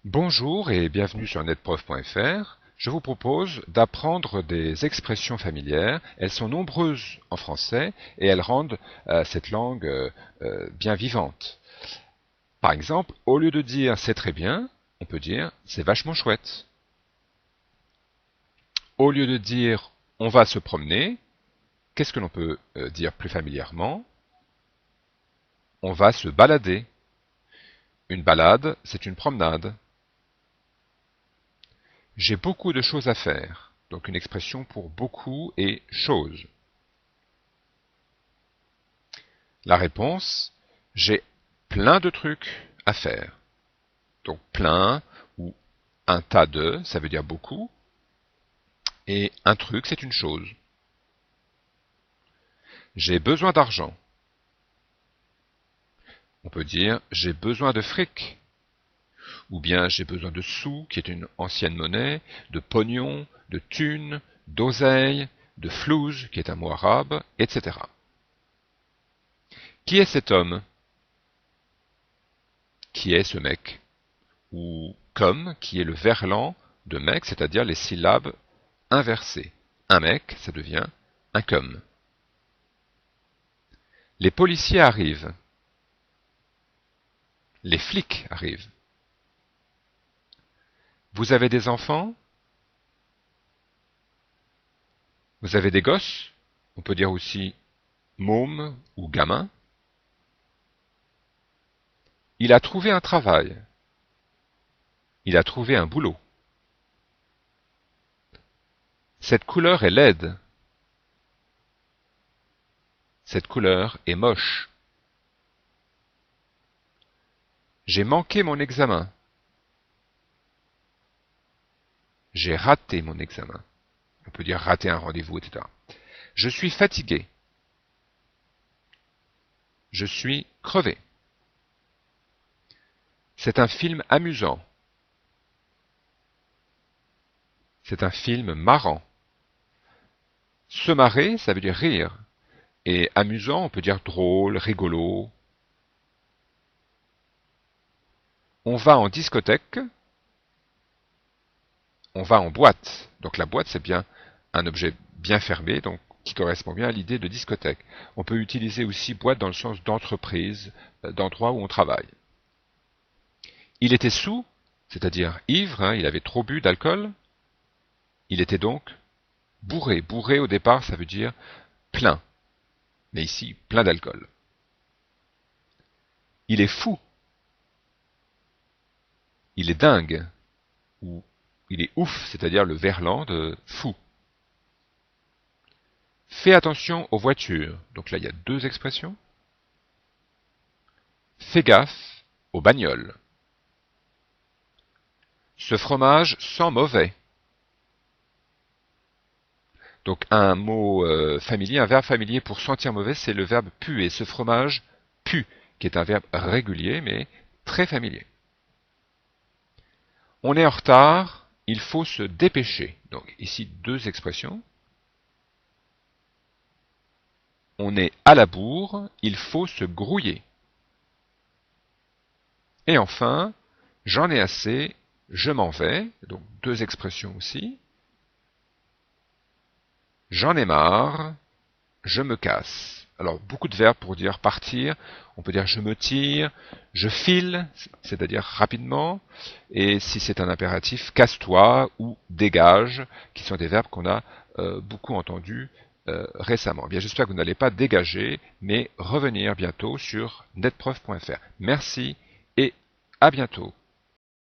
Bonjour et bienvenue sur netprof.fr. Je vous propose d'apprendre des expressions familières. Elles sont nombreuses en français et elles rendent cette langue bien vivante. Par exemple, au lieu de dire c'est très bien, on peut dire c'est vachement chouette. Au lieu de dire on va se promener, qu'est-ce que l'on peut dire plus familièrement? On va se balader. Une balade, c'est une promenade. J'ai beaucoup de choses à faire. Donc une expression pour beaucoup et chose. La réponse, j'ai plein de trucs à faire. Donc plein ou un tas de, ça veut dire beaucoup. Et un truc, c'est une chose. J'ai besoin d'argent. On peut dire j'ai besoin de fric. Ou bien j'ai besoin de sous, qui est une ancienne monnaie, de pognon, de thunes, d'oseille, de flouze, qui est un mot arabe, etc. Qui est cet homme? Qui est ce mec? Ou comme, qui est le verlan de mec, c'est-à-dire les syllabes inversées. Un mec, ça devient un comme. Les policiers arrivent. Les flics arrivent. Vous avez des enfants? Vous avez des gosses? On peut dire aussi môme ou gamin. Il a trouvé un travail. Il a trouvé un boulot. Cette couleur est laide. Cette couleur est moche. J'ai manqué mon examen. J'ai raté mon examen. On peut dire rater un rendez-vous, etc. Je suis fatigué. Je suis crevé. C'est un film amusant. C'est un film marrant. Se marrer, ça veut dire rire. Et amusant, on peut dire drôle, rigolo. On va en discothèque. On va en boîte. Donc la boîte, c'est bien un objet bien fermé, donc qui correspond bien à l'idée de discothèque. On peut utiliser aussi boîte dans le sens d'entreprise, d'endroit où on travaille. Il était saoul, c'est-à-dire ivre, il avait trop bu d'alcool. Il était donc bourré. Bourré au départ, ça veut dire plein. Mais ici, plein d'alcool. Il est fou. Il est dingue. Ou il est ouf, c'est-à-dire le verlan de fou. Fais attention aux voitures. Donc là, il y a deux expressions. Fais gaffe aux bagnoles. Ce fromage sent mauvais. Donc un mot familier, un verbe familier pour sentir mauvais, c'est le verbe puer. Ce fromage pue, qui est un verbe régulier, mais très familier. On est en retard, il faut se dépêcher. Donc ici, deux expressions. On est à la bourre, il faut se grouiller. Et enfin, j'en ai assez, je m'en vais. Donc deux expressions aussi. J'en ai marre, je me casse. Alors beaucoup de verbes pour dire partir. On peut dire je me tire, je file, c'est-à-dire rapidement. Et si c'est un impératif, casse-toi ou dégage, qui sont des verbes qu'on a beaucoup entendus récemment. Bien, j'espère que vous n'allez pas dégager, mais revenir bientôt sur netprof.fr. Merci et à bientôt.